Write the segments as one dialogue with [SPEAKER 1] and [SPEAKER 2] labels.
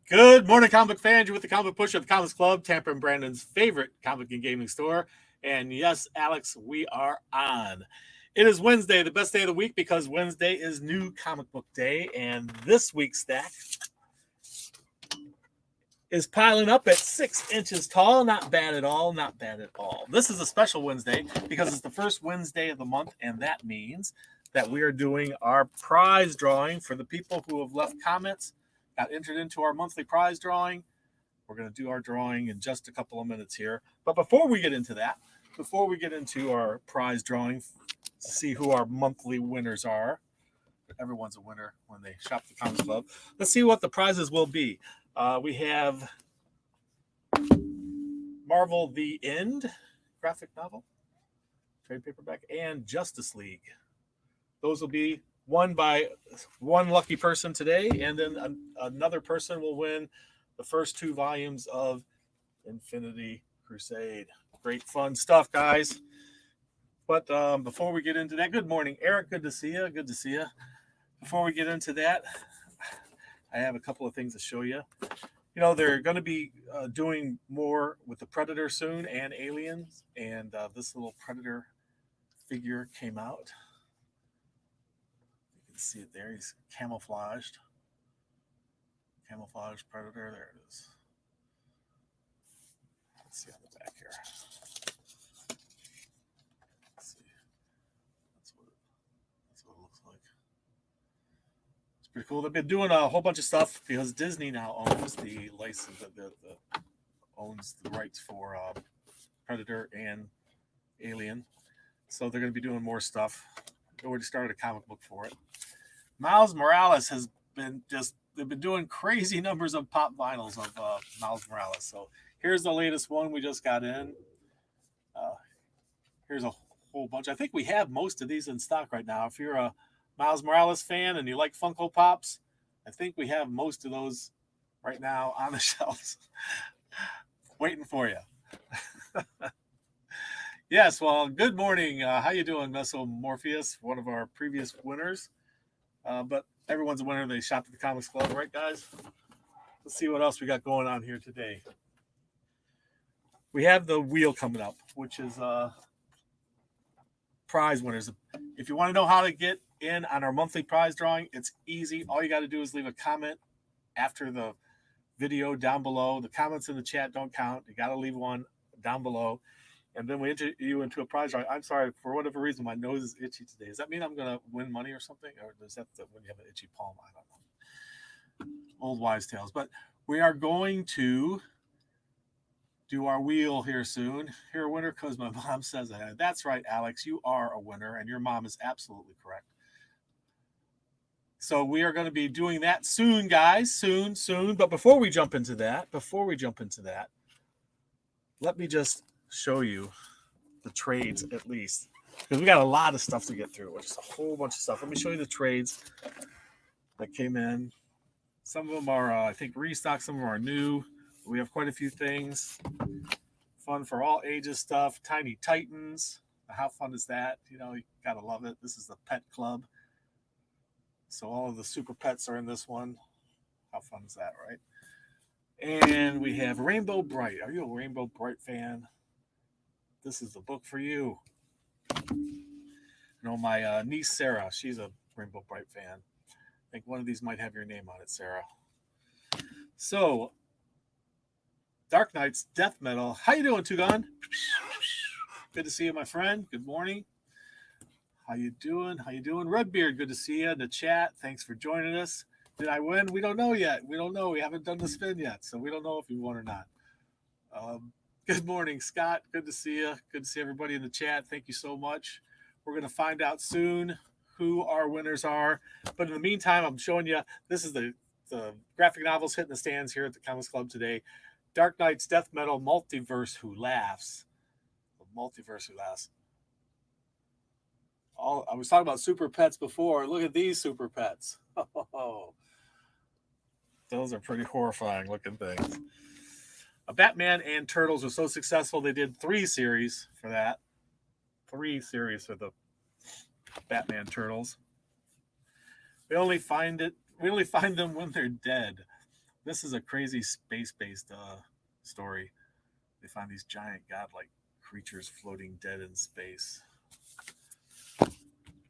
[SPEAKER 1] Good morning, comic fans. You're with the Comic Push of the Comics Club, Tampa and Brandon's favorite comic and gaming store. And yes, Alex, we are on. It is Wednesday, the best day of the week, because Wednesday is New Comic Book Day. And this week's stack is piling up at 6 inches tall. Not bad at all. Not bad at all. This is a special Wednesday because it's the first Wednesday of the month, and that means that we are doing our prize drawing for the people who have left comments, got entered into our monthly prize drawing. We're going to do our drawing in just a couple of minutes here. But before we get into that, before we get into our prize drawing to see who our monthly winners are, everyone's a winner when they shop at the Comics Club. Let's see what the prizes will be. We have Marvel The End graphic novel, trade paperback, and Justice League. Those will be won by one lucky person today, and then another person will win the first 2 volumes of Infinity Crusade. Great fun stuff, guys. But before we get into that, good morning, Eric. Good to see you. Good to see you. Before we get into that, I have a couple of things to show you. You know, they're going to be doing more with the Predator soon and Aliens, and this little Predator figure came out. You can see it there. He's camouflaged. Camouflage Predator. There it is. Let's see on the back here. Let's see. That's what it looks like. It's pretty cool. They've been doing a whole bunch of stuff because Disney now owns the license, owns the rights for Predator and Alien. So they're going to be doing more stuff. They already started a comic book for it. Miles Morales has been they've been doing crazy numbers of pop vinyls of Miles Morales. So here's the latest one we just got in. Here's a whole bunch. I think we have most of these in stock right now. If you're a Miles Morales fan and you like Funko Pops, I think we have most of those right now on the shelves waiting for you. Yes, well, good morning. How you doing, Mesomorpheus, one of our previous winners? But everyone's a winner. They shopped at the Comics Club, right, guys? Let's see what else we got going on here today. We have the wheel coming up, which is prize winners. If you want to know how to get in on our monthly prize drawing, it's easy. All you got to do is leave a comment after the video down below. The comments in the chat don't count. You got to leave one down below. And then we enter you into a prize drawing. I'm sorry, for whatever reason, my nose is itchy today. Does that mean I'm going to win money or something? Or is that when you have an itchy palm? I don't know. Old wives' tales. But we are going to do our wheel here soon. You're a winner because my mom says that. That's right, Alex. You are a winner, and your mom is absolutely correct. So we are going to be doing that soon, guys. Soon. But before we jump into that, let me just show you the trades at least, because we got a lot of stuff to get through, which is a whole bunch of stuff. Let me show you the trades that came in. Some of them are, I think, restock. Some of them are new. We have quite a few things. Fun for all ages stuff. Tiny Titans. How fun is that? You know, you gotta love it. This is the Pet Club. So all of the super pets are in this one. How fun is that, right? And we have Rainbow Bright. Are you a Rainbow Bright fan? This is the book for you. You know, my niece Sarah, she's a Rainbow Bright fan. I think one of these might have your name on it, Sarah. So, Dark Knight's Death Metal. How you doing, Tugan? Good to see you, my friend. Good morning. How you doing? Redbeard, good to see you in the chat. Thanks for joining us. Did I win? We don't know yet. We don't know. We haven't done the spin yet, so we don't know if you won or not. Good morning, Scott. Good to see you. Good to see everybody in the chat. Thank you so much. We're going to find out soon who our winners are. But in the meantime, I'm showing you, this is the graphic novels hitting the stands here at the Comics Club today. Dark Knight's Death Metal Multiverse Who Laughs. The Multiverse Who Laughs. I was talking about super pets before. Look at these super pets. Oh, those are pretty horrifying looking things. Batman and Turtles were so successful, they did 3 series for that. 3 series for the Batman Turtles. We only find them when they're dead. This is a crazy space-based story. They find these giant godlike creatures floating dead in space.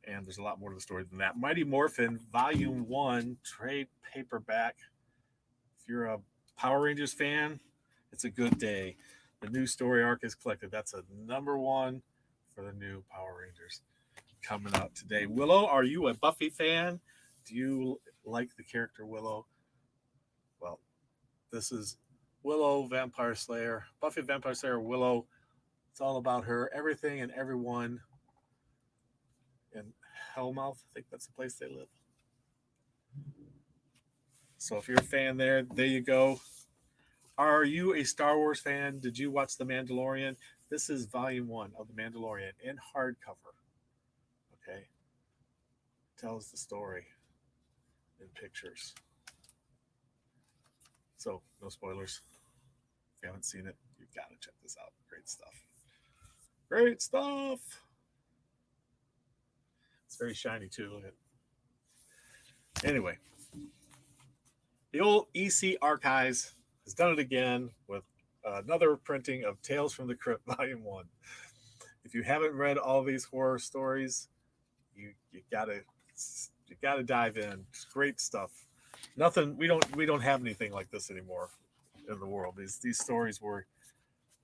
[SPEAKER 1] And there's a lot more to the story than that. Mighty Morphin, Volume 1, trade paperback. If you're a Power Rangers fan, it's a good day. The new story arc is collected. That's a #1 for the new Power Rangers coming out today. Willow, are you a Buffy fan? Do you like the character Willow? Well, this is Willow, Vampire Slayer. Buffy Vampire Slayer, Willow. It's all about her, everything and everyone in Hellmouth. I think that's the place they live. So if you're a fan there you go. Are you a Star Wars fan? Did you watch The Mandalorian? This is Volume 1 of The Mandalorian in hardcover. Okay. Tells the story in pictures. So, no spoilers. If you haven't seen it, you've got to check this out. Great stuff. Great stuff. It's very shiny, too. Look at it. Anyway, the old EC Archives has done it again with another printing of Tales from the Crypt Volume 1. If you haven't read all these horror stories, you gotta dive in. It's great stuff. Nothing we don't have anything like this anymore in the world. These stories were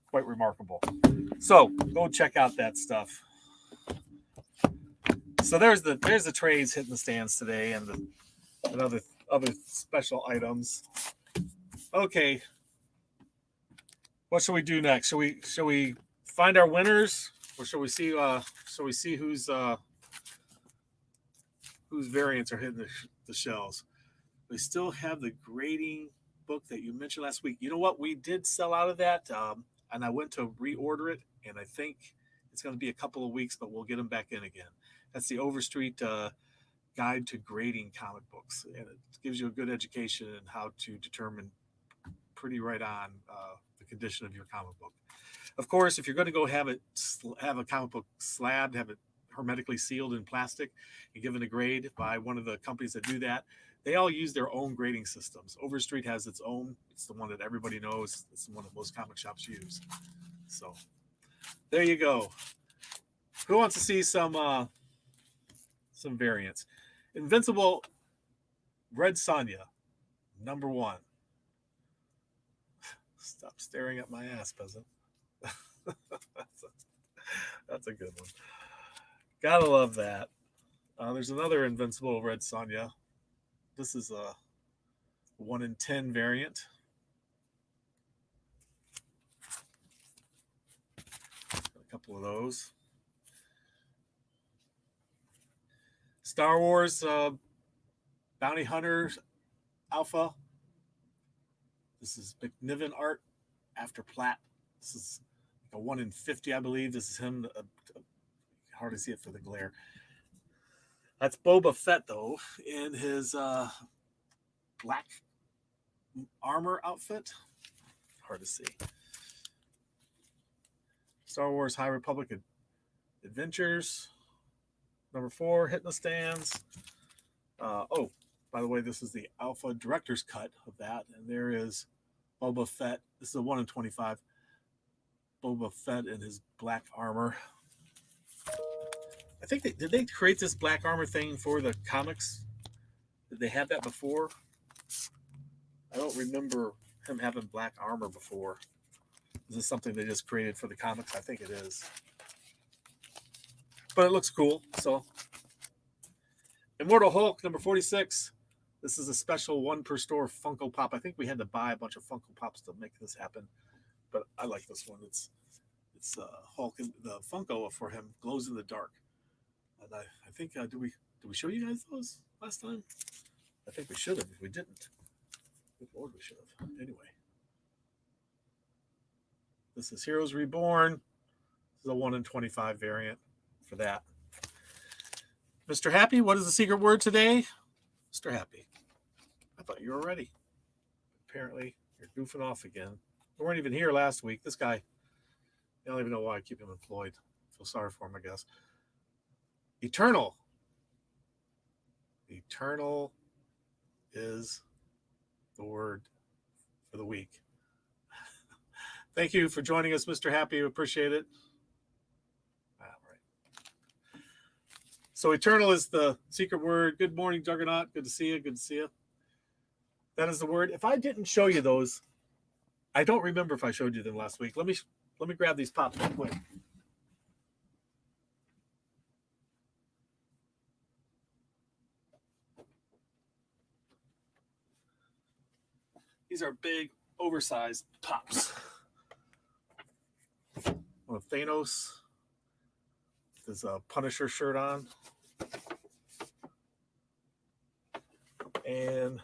[SPEAKER 1] quite remarkable. So go check out that stuff. So there's the trades hitting the stands today and other special items. Okay. What shall we do next? Shall we find our winners, or shall we see whose variants are hitting the shelves? We still have the grading book that you mentioned last week. You know what? We did sell out of that, and I went to reorder it, and I think it's going to be a couple of weeks, but we'll get them back in again. That's the Overstreet Guide to Grading Comic Books, and it gives you a good education in how to determine pretty right on the condition of your comic book. Of course, if you're going to go have a comic book slabbed, have it hermetically sealed in plastic and given a grade by one of the companies that do that, they all use their own grading systems. Overstreet has its own. It's the one that everybody knows. It's the one that most comic shops use. So there you go. Who wants to see some variants? Invincible Red Sonja, #1. Stop staring at my ass, peasant. That's a good one. Gotta love that. There's another Invincible Red Sonja. This is a 1 in 10 variant. A couple of those. Star Wars Bounty Hunter Alpha. This is McNiven art after Platt. This is like a 1 in 50, I believe. This is him. Hard to see it for the glare. That's Boba Fett, though, in his black armor outfit. Hard to see. Star Wars High Republic Adventures, #4, hitting the stands. By the way, this is the Alpha Director's Cut of that. And there is Boba Fett. This is a 1 in 25. Boba Fett in his black armor. I think did they create this black armor thing for the comics? Did they have that before? I don't remember him having black armor before. Is this something they just created for the comics? I think it is. But it looks cool. So, Immortal Hulk, #46. This is a special 1 per store Funko Pop. I think we had to buy a bunch of Funko Pops to make this happen. But I like this one. It's Hulk, and the Funko for him glows in the dark. And I think did we show you guys those last time? I think we should have. If we didn't, good Lord, we should have. Anyway, this is Heroes Reborn. This is a 1 in 25 variant for that. Mr. Happy, what is the secret word today? Mr. Happy. I thought you were ready. Apparently, you're goofing off again. We weren't even here last week. This guy, I don't even know why I keep him employed. I feel sorry for him, I guess. Eternal. Eternal is the word for the week. Thank you for joining us, Mr. Happy. We appreciate it. All right. So eternal is the secret word. Good morning, Juggernaut. Good to see you. Good to see you. That is the word. If I didn't show you those, I don't remember if I showed you them last week. Let me grab these pops real quick. These are big, oversized pops. With Thanos. There's a Punisher shirt on. And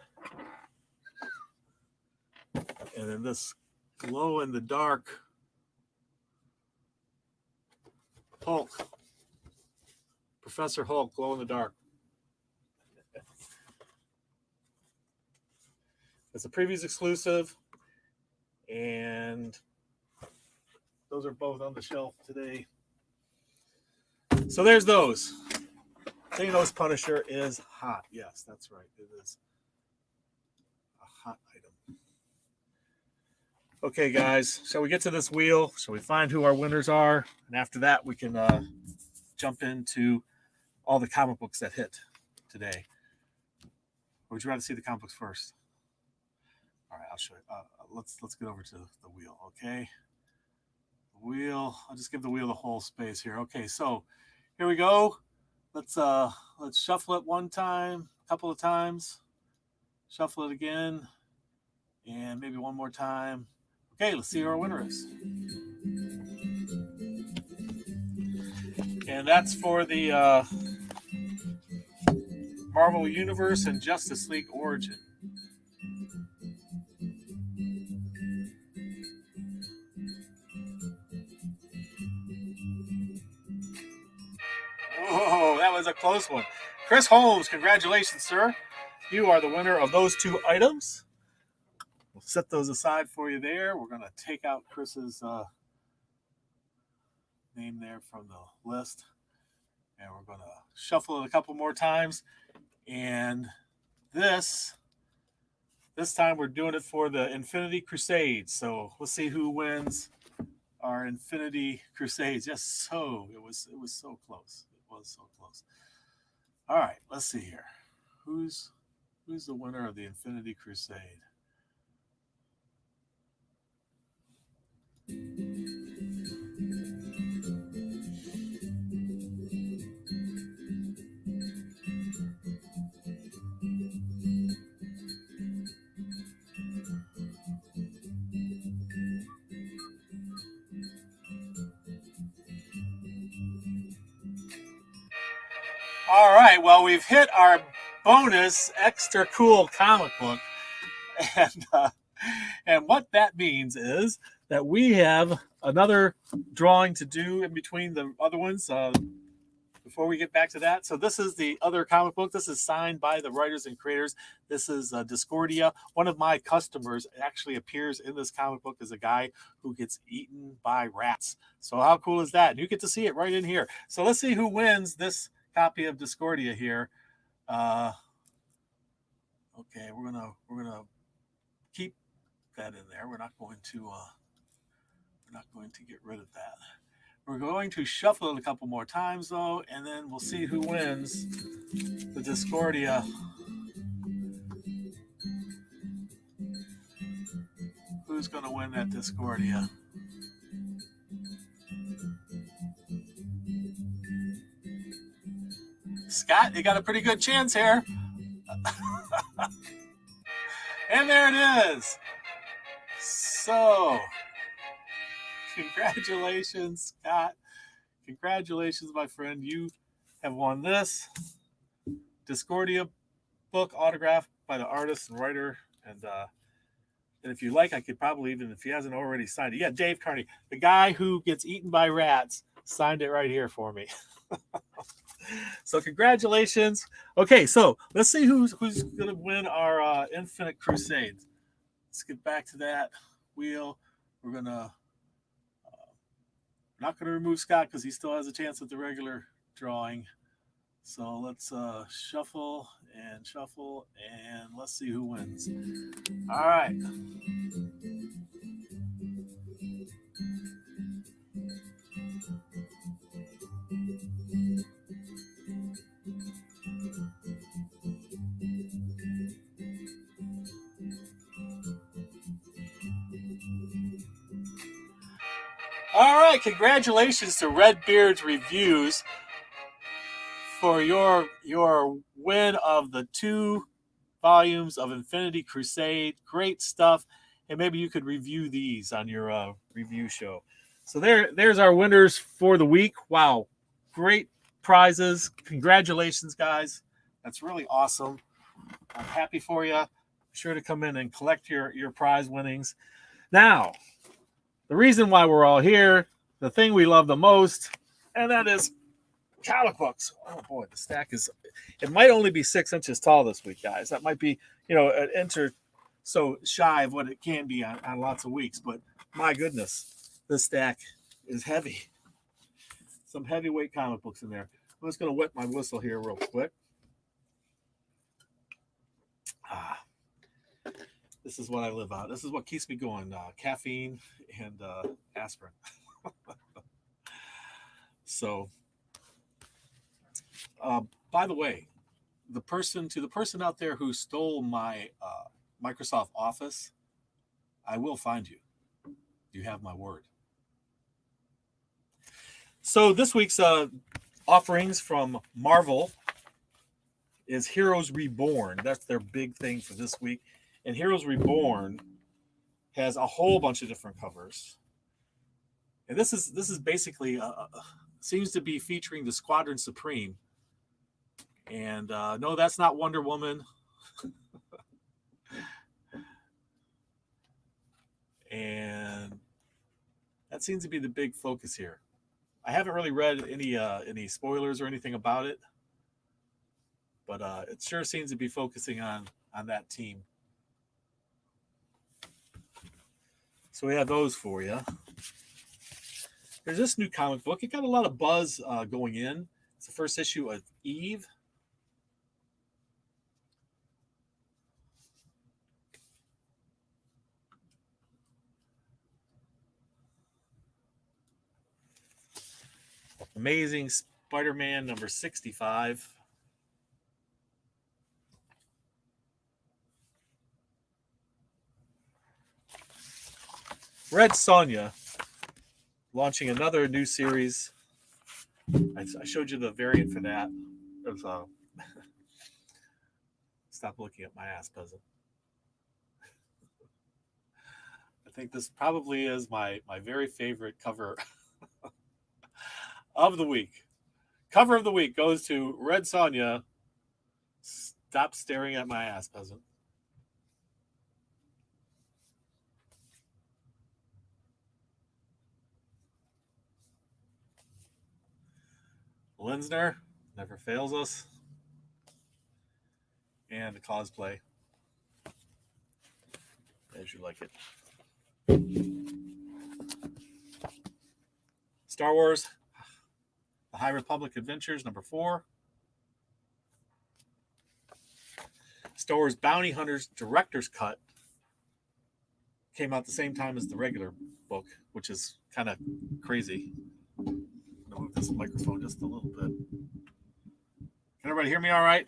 [SPEAKER 1] then this glow in the dark Hulk. Professor Hulk, glow in the dark. It's a previews exclusive. And those are both on the shelf today. So there's those. Thanos Punisher is hot. Yes, that's right. It is a hot item. Okay, guys. Shall we get to this wheel? Shall we find who our winners are? And after that, we can jump into all the comic books that hit today. Or would you rather see the comic books first? All right, I'll show you. Let's get over to the wheel, okay? The wheel. I'll just give the wheel the whole space here. Okay, so here we go. Let's shuffle it one time, a couple of times. Shuffle it again, and maybe one more time. Okay, let's see who our winner is. And that's for the Marvel Universe and Justice League Origin. Oh, that was a close one. Chris Holmes, congratulations, sir. You are the winner of those two items. We'll set those aside for you there. We're going to take out Chris's name there from the list. And we're going to shuffle it a couple more times. And this time we're doing it for the Infinity Crusades. So we'll see who wins our Infinity Crusades. It was so close. It was so close. All right, let's see here. Who's the winner of the Infinity Crusade? All right, well, we've hit our bonus extra cool comic book. And what that means is that we have another drawing to do in between the other ones before we get back to that. So this is the other comic book. This is signed by the writers and creators. This is Discordia. One of my customers actually appears in this comic book as a guy who gets eaten by rats. So how cool is that? And you get to see it right in here. So let's see who wins this copy of Discordia here. Okay, we're gonna keep that in there. We're not going to get rid of that. We're going to shuffle it a couple more times though, and then we'll see who wins the Discordia. Who's going to win that Discordia? Scott, you got a pretty good chance here. And there it is. So, congratulations, Scott. Congratulations, my friend. You have won this Discordia book autographed by the artist and writer. And if you like, I could probably even, if he hasn't already signed it. Yeah, Dave Carney, the guy who gets eaten by rats, signed it right here for me. So congratulations. Okay, so let's see who's going to win our Infinite Crusades. Let's get back to that wheel. We're not going to remove Scott because he still has a chance at the regular drawing. So let's shuffle and let's see who wins. All right. All right. Congratulations to Redbeard's Reviews for your win of the 2 volumes of Infinity Crusade. Great stuff. And maybe you could review these on your review show. So there's our winners for the week. Wow. Great prizes. Congratulations, guys. That's really awesome. I'm happy for you. Be sure to come in and collect your prize winnings. Now, the reason why we're all here, the thing we love the most, and that is comic books. Oh boy, the stack is. It might only be 6 inches tall this week, guys. That might be, an inch or so shy of what it can be on lots of weeks. But my goodness, this stack is heavy. Some heavyweight comic books in there. I'm just going to wet my whistle here real quick. This is what I live on. This is what keeps me going. Caffeine and aspirin. So, by the way, the person out there who stole my Microsoft Office, I will find you. You have my word. So this week's offerings from Marvel is Heroes Reborn. That's their big thing for this week. And Heroes Reborn has a whole bunch of different covers. And this is basically seems to be featuring the Squadron Supreme. And no, that's not Wonder Woman. And that seems to be the big focus here. I haven't really read any spoilers or anything about it, but it sure seems to be focusing on that team. So we have those for you. There's this new comic book. It got a lot of buzz going in. It's the first issue of Eve. Amazing Spider-Man number 65. Red Sonja launching another new series. I showed you the variant for that. It was, stop looking at my ass, peasant. I think this probably is my very favorite cover of the week. Cover of the week goes to Red Sonja. Stop staring at my ass, peasant. Linsner never fails us. And the cosplay. As you like it. Star Wars, The High Republic Adventures, number 4. Star Wars Bounty Hunters Director's Cut came out the same time as the regular book, which is kind of crazy. I'm going to move this microphone just a little bit. Can everybody hear me all right?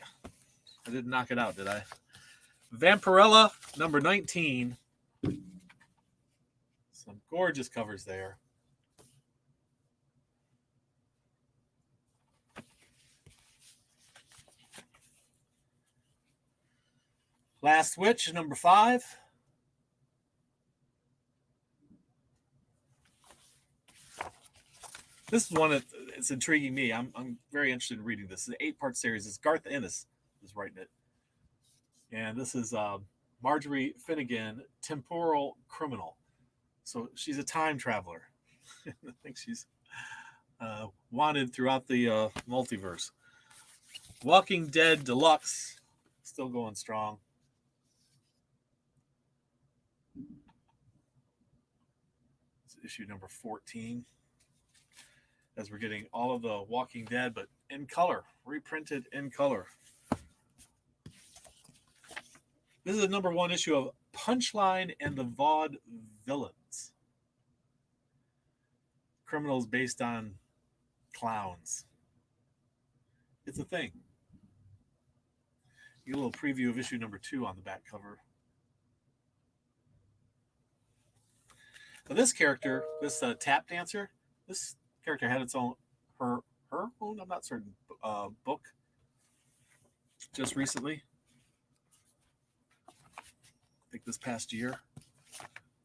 [SPEAKER 1] I didn't knock it out, did I? Vampirella, number 19. Some gorgeous covers there. Last Witch, number 5. This is one that it's intriguing me. I'm very interested in reading this. It's an 8-part series. It's Garth Ennis is writing it. And this is Marjorie Finnegan, Temporal Criminal. So she's a time traveler. I think she's wanted throughout the multiverse. Walking Dead Deluxe, still going strong. It's issue number 14. as we're getting all of the Walking Dead, but in color, reprinted in color. This is the #1 issue of Punchline and the Vaude Villains. Criminals based on clowns. It's a thing. You get a little preview of issue #2 on the back cover. Now this character, this tap dancer, this character had its own, her own, I'm not certain, book just recently. I think this past year.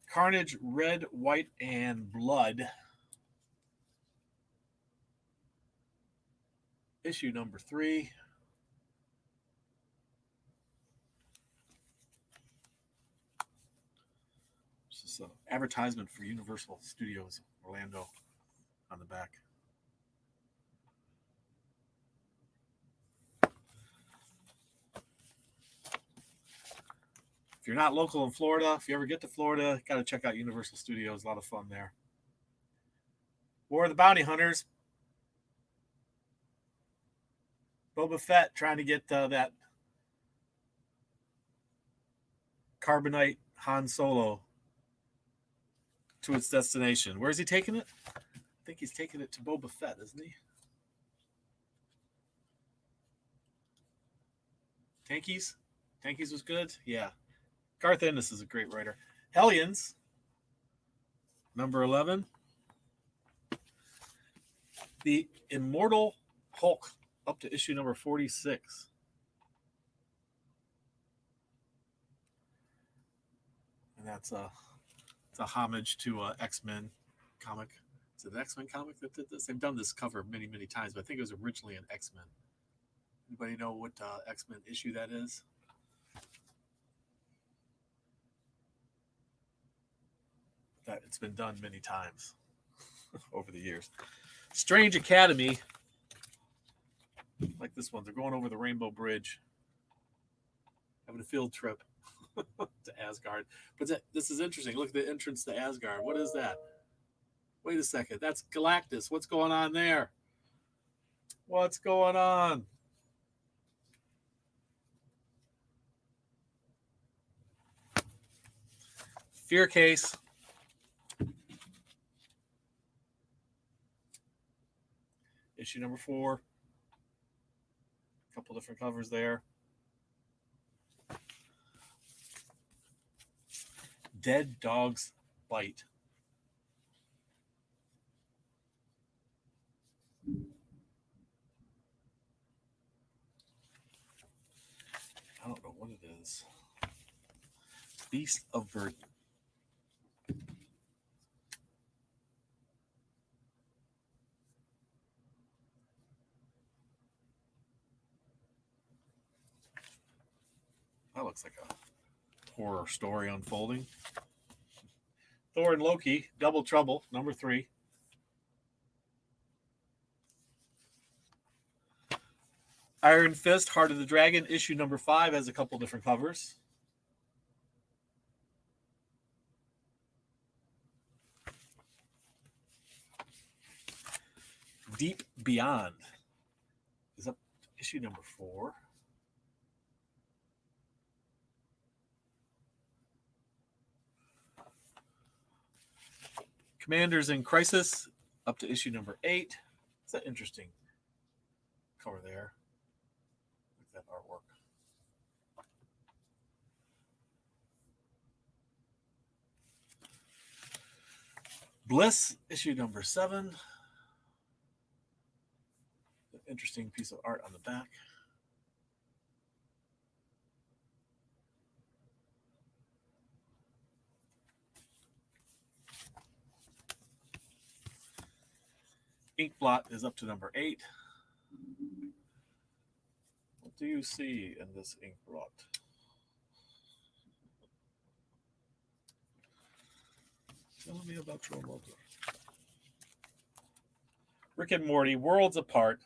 [SPEAKER 1] Carnage, Red, White, and Blood. Issue #3. This is an advertisement for Universal Studios Orlando on the back. If you're not local in Florida, if you ever get to Florida, got to check out Universal Studios. A lot of fun there. War of the Bounty Hunters. Boba Fett trying to get that carbonite Han Solo to its destination. Where's he taking it? I think he's taking it to Boba Fett, isn't he? Tankies? Tankies was good? Yeah. Garth Ennis is a great writer. Hellions, #11. The Immortal Hulk, up to issue #46. And it's a homage to X-Men comic. Is it an X-Men comic that did this? They've done this cover many, many times, but I think it was originally an X-Men. Anybody know what X-Men issue that is? That it's been done many times over the years. Strange Academy, like this one, they're going over the Rainbow Bridge, having a field trip to Asgard. But this is interesting. Look at the entrance to Asgard. What is that? Wait a second. That's Galactus. What's going on there? What's going on? Fear Case. Issue #4. A couple different covers there. Dead Dogs Bite. I don't know what it is. Beast of Burden. That looks like a horror story unfolding. Thor and Loki, Double Trouble, #3. Iron Fist, Heart of the Dragon, issue #5 has a couple different covers. Deep Beyond is up issue #4. Commanders in Crisis, up to issue #8. It's an interesting cover there. Look at that artwork. Bliss, issue #7. An interesting piece of art on the back. Inkblot is up to #8. What do you see in this Inkblot? Tell me about your mother. Rick and Morty, Worlds Apart.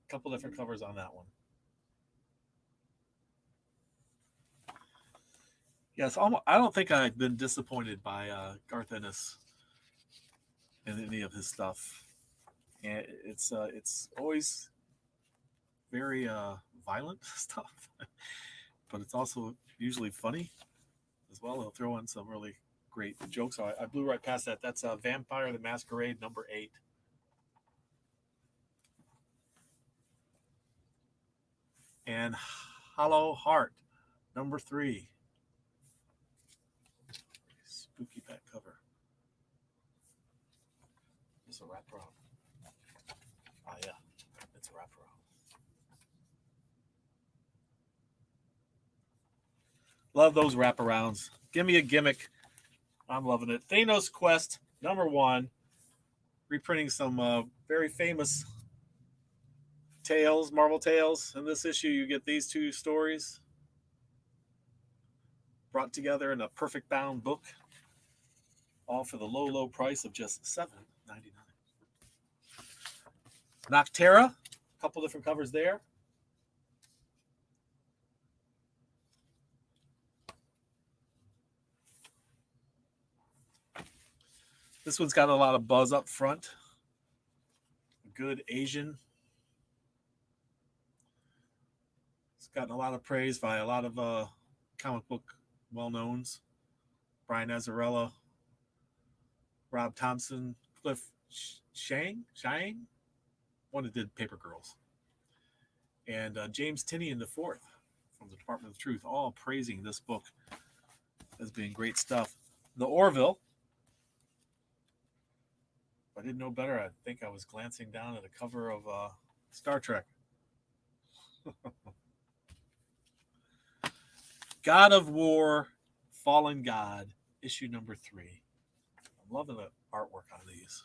[SPEAKER 1] A couple different covers on that one. Yes, I don't think I've been disappointed by Garth Ennis in any of his stuff, and it's always very violent stuff, but it's also usually funny as well. He'll throw in some really great jokes. So I blew right past that. That's Vampire the Masquerade #8. And Hollow Heart #3. Spooky back cover. It's a wraparound. Ah, yeah, it's a wraparound. Love those wraparounds. Give me a gimmick. I'm loving it. Thanos Quest #1. Reprinting some very famous tales, Marvel tales. In this issue, you get these two stories brought together in a perfect bound book, all for the low, low price of just $7.99. Noctera, a couple different covers there. This one's got a lot of buzz up front. Good Asian. It's gotten a lot of praise by a lot of comic book well-knowns. Brian Azzarello, Rob Thompson, Cliff Shang, one that did Paper Girls, and James Tinian IV from the Department of Truth, all praising this book as being great stuff. The Orville. If I didn't know better, I think I was glancing down at a cover of Star Trek. God of War, Fallen God, issue #3. I'm loving the artwork on these.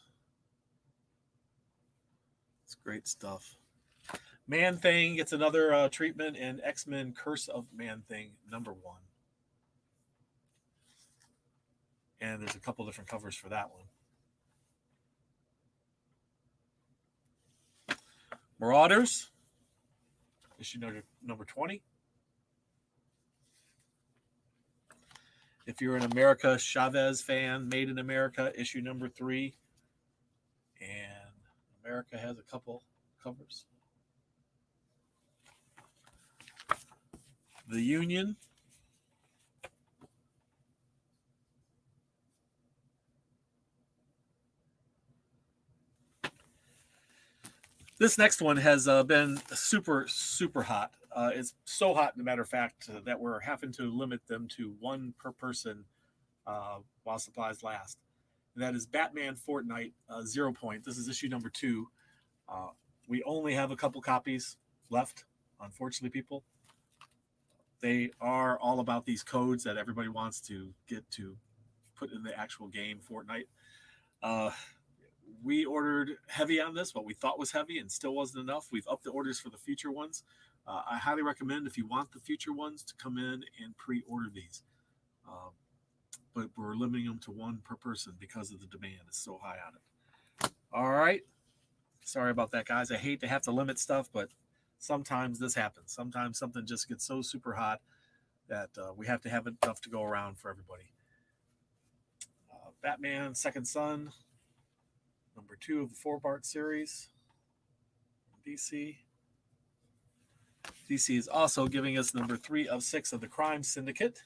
[SPEAKER 1] It's great stuff. Man Thing gets another treatment in X-Men Curse of Man Thing #1. And there's a couple different covers for that one. Marauders, issue #20. If you're an America Chavez fan, Made in America, issue #3. And America has a couple covers. The Union. This next one has been super, super hot. It's so hot, as a matter of fact, that we're having to limit them to one per person while supplies last. And that is Batman Fortnite 0 Point. This is issue #2. We only have a couple copies left, unfortunately, people. They are all about these codes that everybody wants to get to put in the actual game, Fortnite. We ordered heavy on this, what we thought was heavy, and still wasn't enough. We've upped the orders for the future ones. I highly recommend, if you want the future ones, to come in and pre-order these. But we're limiting them to one per person because of the demand is so high on it. All right. Sorry about that, guys. I hate to have to limit stuff, but sometimes this happens. Sometimes something just gets so super hot that we have to have enough to go around for everybody. Batman Second Son, #2 of the 4-part series. DC. DC is also giving us #3 of 6 of the Crime Syndicate.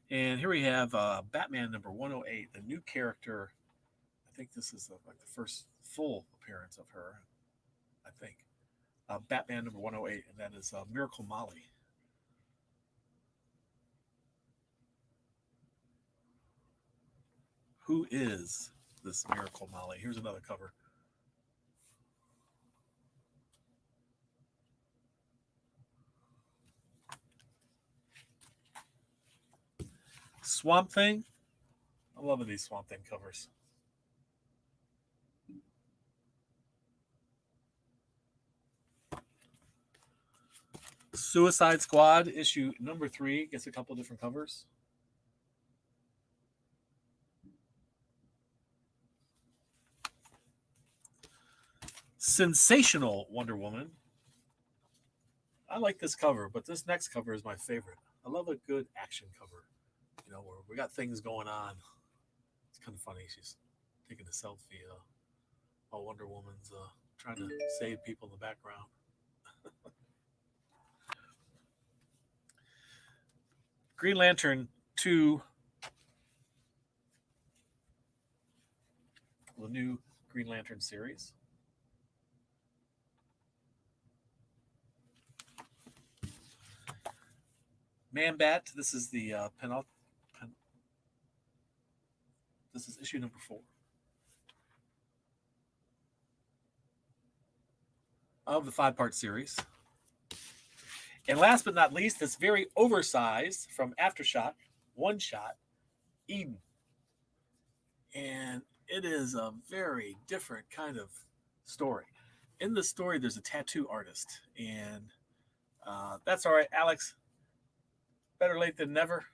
[SPEAKER 1] And here we have Batman #108, the new character. I think this is the first full appearance of her, I think. Batman #108, and that is Miracle Molly. Who is this Miracle Molly? Here's another cover. Swamp Thing. I'm loving these Swamp Thing covers. Suicide Squad issue #3 gets a couple different covers. Sensational Wonder Woman. I like this cover, but this next cover is my favorite. I love a good action cover, where we got things going on. It's kind of funny. She's taking a selfie while Wonder Woman's trying to save people in the background. Green Lantern 2, the new Green Lantern series. Man-Bat, this is the this is issue number 4 of the 5-part series. And last but not least, this very oversized from Aftershock, One Shot, Eden. And it is a very different kind of story. In the story, there's a tattoo artist. And that's all right, Alex. Better late than never.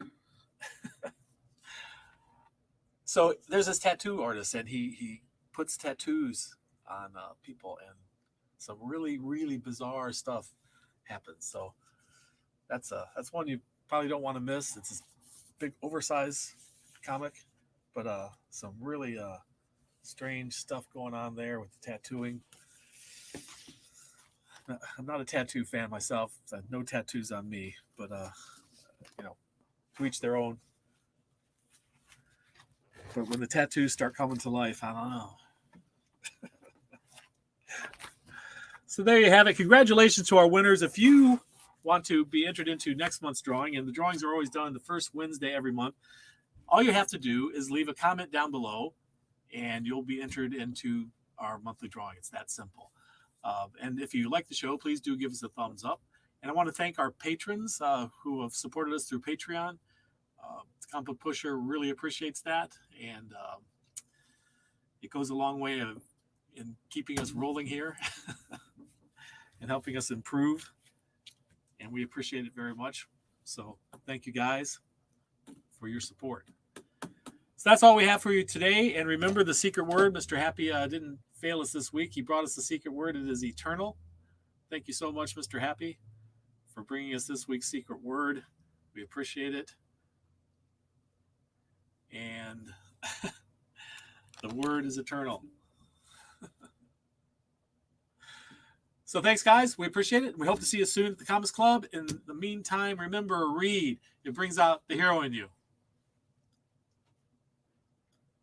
[SPEAKER 1] So there's this tattoo artist, and he puts tattoos on people, and some really, really bizarre stuff happens. So that's one you probably don't want to miss. It's this big oversized comic, but some really strange stuff going on there with the tattooing. I'm not a tattoo fan myself. So no tattoos on me, but to each their own. But when the tattoos start coming to life, I don't know. So there you have it. Congratulations to our winners. If you want to be entered into next month's drawing, and the drawings are always done the first Wednesday every month, all you have to do is leave a comment down below, and you'll be entered into our monthly drawing. It's that simple. And if you like the show, please do give us a thumbs up. And I want to thank our patrons who have supported us through Patreon. Comic Book Pusher really appreciates that, and it goes a long way in keeping us rolling here and helping us improve, and we appreciate it very much. So thank you guys for your support. So that's all we have for you today, and remember the secret word. Mr. Happy didn't fail us this week. He brought us the secret word. It is eternal. Thank you so much, Mr. Happy, for bringing us this week's secret word. We appreciate it. And the word is eternal. So thanks, guys. We appreciate it. We hope to see you soon at the Comics Club. In the meantime, remember, read. It brings out the hero in you.